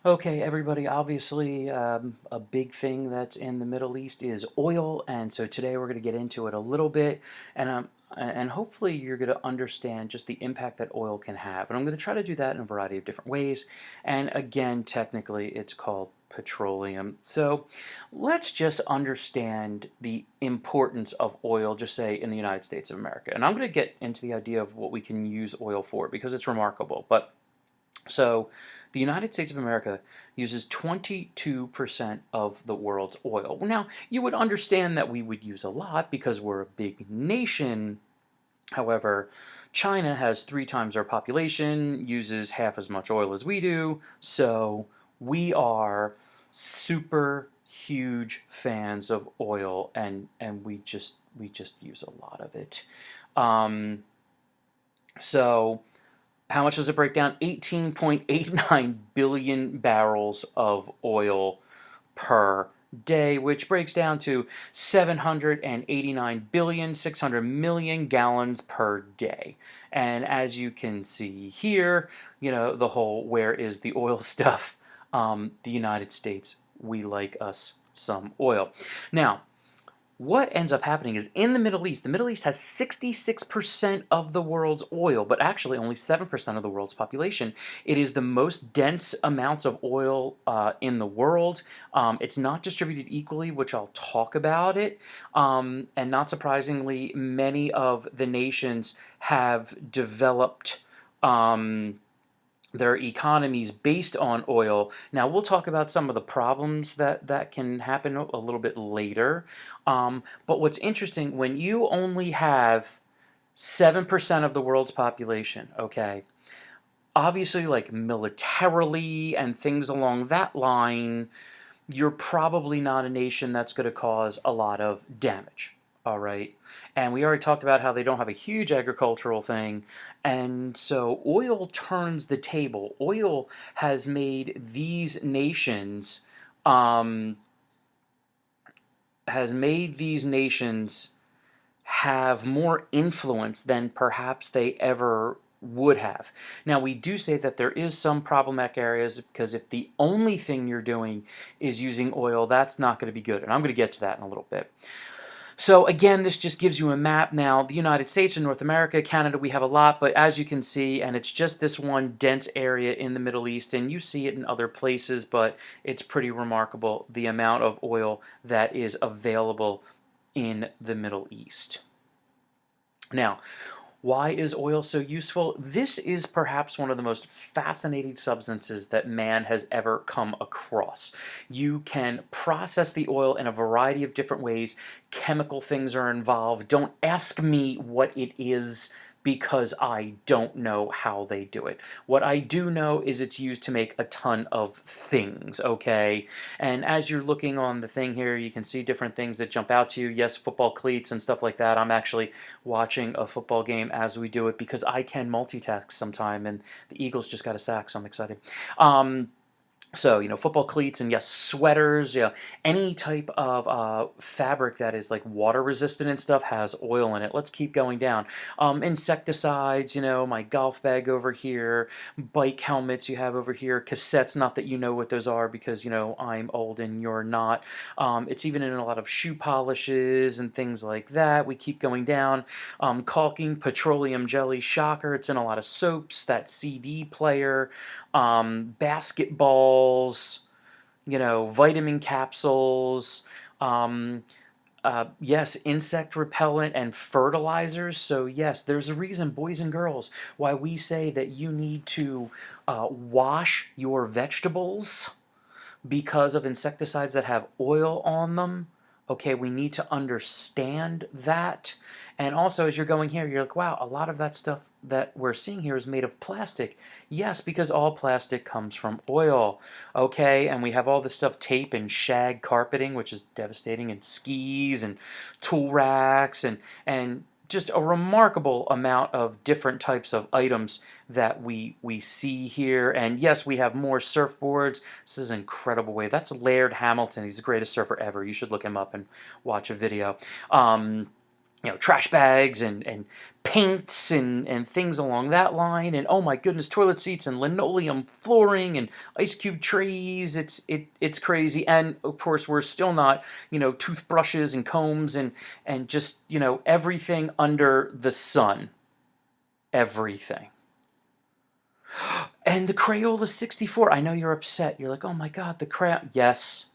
Okay, everybody, obviously, a big thing that's in the Middle East is oil, and so today we're going to get into it a little bit, and hopefully you're going to understand just the impact that oil can have. And I'm going to try to do that in a variety of different ways. And again, technically, it's called petroleum. So let's just understand the importance of oil, just say in the United States of America. And I'm going to get into the idea of what we can use oil for because it's remarkable. But so, the United States of America uses 22% of the world's oil. Now, you would understand that we would use a lot because we're a big nation. However, China has 3 times our population, uses half as much oil as we do, so we are super huge fans of oil, and we just use a lot of it. Um, so how much does it break down? 18.89 billion barrels of oil per day, which breaks down to 789,600,000,000 gallons per day. And as you can see here, the whole where is the oil stuff? The United States, we like us some oil. Now, what ends up happening is in the Middle East has 66% of the world's oil, but actually only 7% of the world's population. It is the most dense amounts of oil in the world. It's not distributed equally, which I'll talk about it. And not surprisingly, many of the nations have developed. Their economies based on oil. Now, we'll talk about some of the problems that can happen a little bit later. But what's interesting, when you only have 7% of the world's population, okay, obviously, like militarily and things along that line, you're probably not a nation that's going to cause a lot of damage. All right. And we already talked about how they don't have a huge agricultural thing. And so oil turns the table. Oil has made these nations, um, have more influence than perhaps they ever would have. Now, we do say that there is some problematic areas because if the only thing you're doing is using oil, that's not going to be good. And I'm going to get to that in a little bit. So again, this just gives you a map. Now, the United States and North America, Canada, we have a lot, but as you can see, and it's just this one dense area in the Middle East, and you see it in other places, but it's pretty remarkable the amount of oil that is available in the Middle East. Now, why is oil so useful? This is perhaps one of the most fascinating substances that man has ever come across. You can process the oil in a variety of different ways. Chemical things are involved. Don't ask me what it is because I don't know how they do it. What I do know is it's used to make a ton of things, okay? And as you're looking on the thing here, you can see different things that jump out to you. Yes, football cleats and stuff like that. I'm actually watching a football game as we do it because I can multitask sometime, and the Eagles just got a sack, so I'm excited. So, football cleats and yes, sweaters, any type of fabric that is like water resistant and stuff has oil in it. Let's keep going down. Insecticides, my golf bag over here, bike helmets you have over here, cassettes, not that you know what those are because, I'm old and you're not. It's even in a lot of shoe polishes and things like that. We keep going down. Caulking, petroleum jelly, shocker. It's in a lot of soaps, that CD player, basketballs, vitamin capsules, yes, insect repellent and fertilizers. So yes, there's a reason, boys and girls, why we say that you need to wash your vegetables because of insecticides that have oil on them. Okay, we need to understand that. And also, as you're going here, you're like, wow, a lot of that stuff that we're seeing here is made of plastic. Yes, because all plastic comes from oil. Okay, and we have all this stuff, tape and shag carpeting, which is devastating, and skis and tool racks and just a remarkable amount of different types of items that we see here. And yes, we have more surfboards. This is an incredible wave. That's Laird Hamilton. He's the greatest surfer ever. You should look him up and watch a video. trash bags and paints and things along that line. And oh my goodness, toilet seats and linoleum flooring and ice cube trays. It's crazy. And of course, we're still not, toothbrushes and combs and just, everything under the sun. Everything. And the Crayola 64. I know you're upset. You're like, oh my God, the crayon. Yes,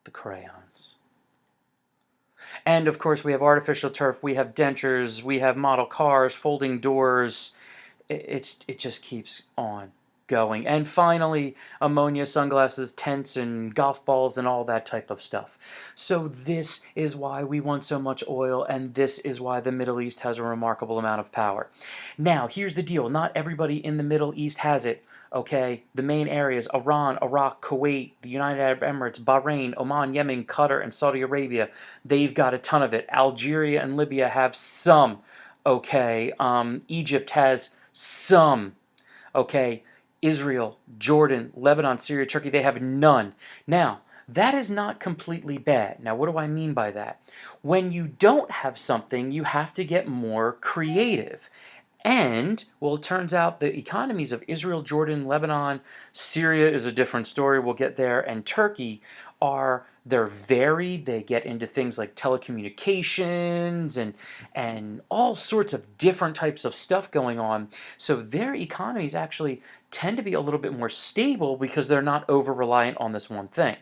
the crayons. And of course, we have artificial turf, we have dentures, we have model cars, folding doors. It just keeps on going. And finally, ammonia, sunglasses, tents, and golf balls, and all that type of stuff. So this is why we want so much oil, and this is why the Middle East has a remarkable amount of power. Now, here's the deal. Not everybody in the Middle East has it. Okay, the main areas: Iran, Iraq, Kuwait, the United Arab Emirates, Bahrain, Oman, Yemen, Qatar, and Saudi Arabia. They've got a ton of it. Algeria and Libya have some. Okay, Egypt has some. Okay, Israel, Jordan, Lebanon, Syria, Turkey, they have none. Now, that is not completely bad. Now, what do I mean by that? When you don't have something, you have to get more creative. And, well, it turns out the economies of Israel, Jordan, Lebanon, Syria is a different story. We'll get there. And Turkey they're varied. They get into things like telecommunications and all sorts of different types of stuff going on. So their economies actually tend to be a little bit more stable because they're not over reliant on this one thing.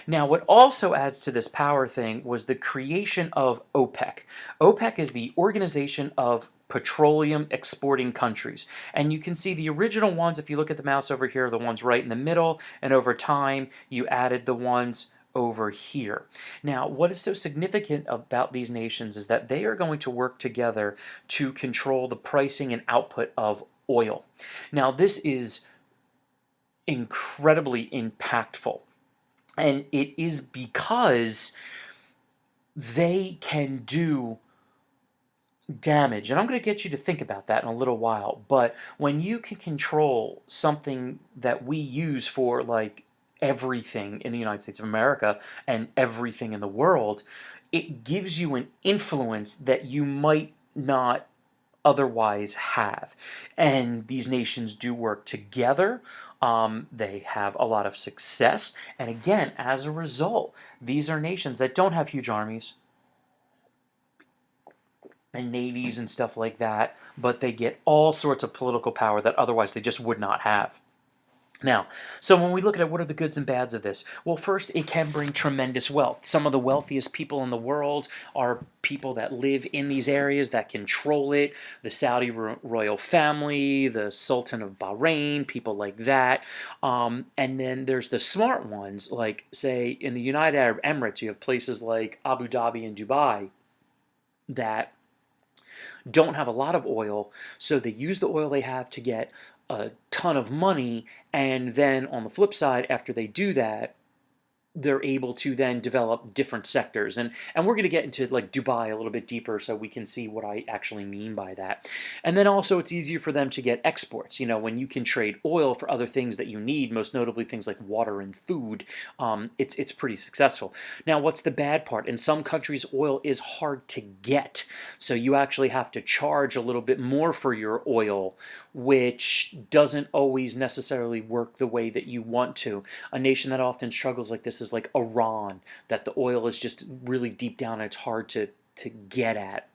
Now, what also adds to this power thing was the creation of OPEC. OPEC is the Organization of Petroleum Exporting Countries. And you can see the original ones, if you look at the mouse over here, are the ones right in the middle, and over time you added the ones over here. Now, what is so significant about these nations is that they are going to work together to control the pricing and output of oil. Now, this is incredibly impactful. And it is because they can do damage. And I'm going to get you to think about that in a little while. But when you can control something that we use for like everything in the United States of America and everything in the world, it gives you an influence that you might not otherwise have. And these nations do work together. They have a lot of success. And again, as a result, these are nations that don't have huge armies and navies and stuff like that, but they get all sorts of political power that otherwise they just would not have. Now, so when we look at it, what are the goods and bads of this? Well, first, it can bring tremendous wealth. Some of the wealthiest people in the world are people that live in these areas that control it. The Saudi royal family, the Sultan of Bahrain, people like that. And then there's the smart ones, like, say, in the United Arab Emirates, you have places like Abu Dhabi and Dubai that don't have a lot of oil, so they use the oil they have to get a ton of money, and then on the flip side, after they do that, they're able to then develop different sectors. And we're going to get into like Dubai a little bit deeper so we can see what I actually mean by that. And then also it's easier for them to get exports. When you can trade oil for other things that you need, most notably things like water and food, it's pretty successful. Now, what's the bad part? In some countries, oil is hard to get. So you actually have to charge a little bit more for your oil, which doesn't always necessarily work the way that you want to. A nation that often struggles like this is like Iran, that the oil is just really deep down and it's hard to get at.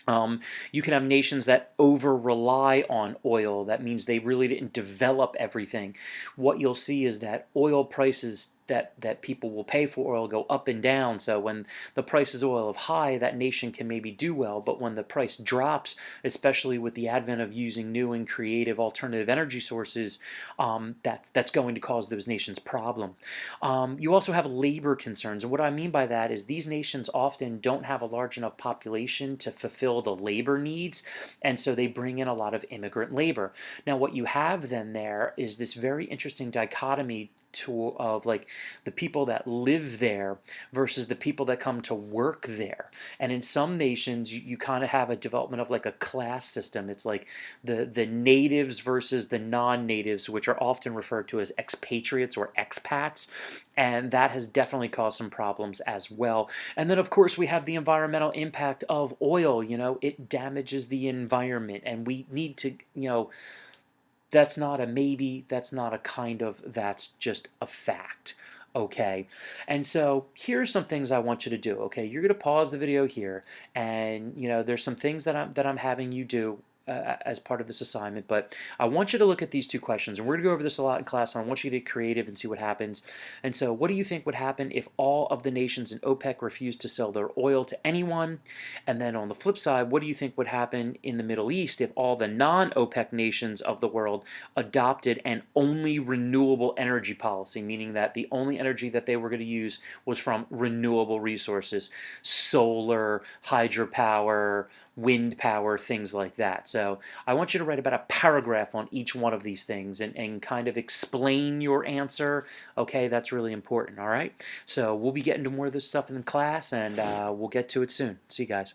You can have nations that over-rely on oil. That means they really didn't develop everything. What you'll see is that oil prices that people will pay for oil go up and down. So when the prices of oil are high, that nation can maybe do well. But when the price drops, especially with the advent of using new and creative alternative energy sources, that's going to cause those nations problem. You also have labor concerns. And what I mean by that is these nations often don't have a large enough population to fulfill the labor needs. And so they bring in a lot of immigrant labor. Now, what you have then there is this very interesting dichotomy of like the people that live there versus the people that come to work there. And in some nations, you kind of have a development of like a class system. It's like the natives versus the non-natives, which are often referred to as expatriates or expats. And that has definitely caused some problems as well. And then, of course, we have the environmental impact of oil. It damages the environment, and we need to, that's not a maybe, that's not a kind of, that's just a fact. Okay, and so here's some things I want you to do. Okay, you're gonna pause the video here, and there's some things that I'm having you do as part of this assignment. But I want you to look at these two questions, and we're gonna go over this a lot in class. And I want you to get creative and see what happens. And so, what do you think would happen if all of the nations in OPEC refused to sell their oil to anyone? And then on the flip side, what do you think would happen in the Middle East if all the non-OPEC nations of the world adopted an only renewable energy policy, meaning that the only energy that they were going to use was from renewable resources, solar, hydropower, wind power, things like that. So I want you to write about a paragraph on each one of these things and kind of explain your answer. Okay, that's really important, all right? So we'll be getting to more of this stuff in class, and we'll get to it soon. See you guys.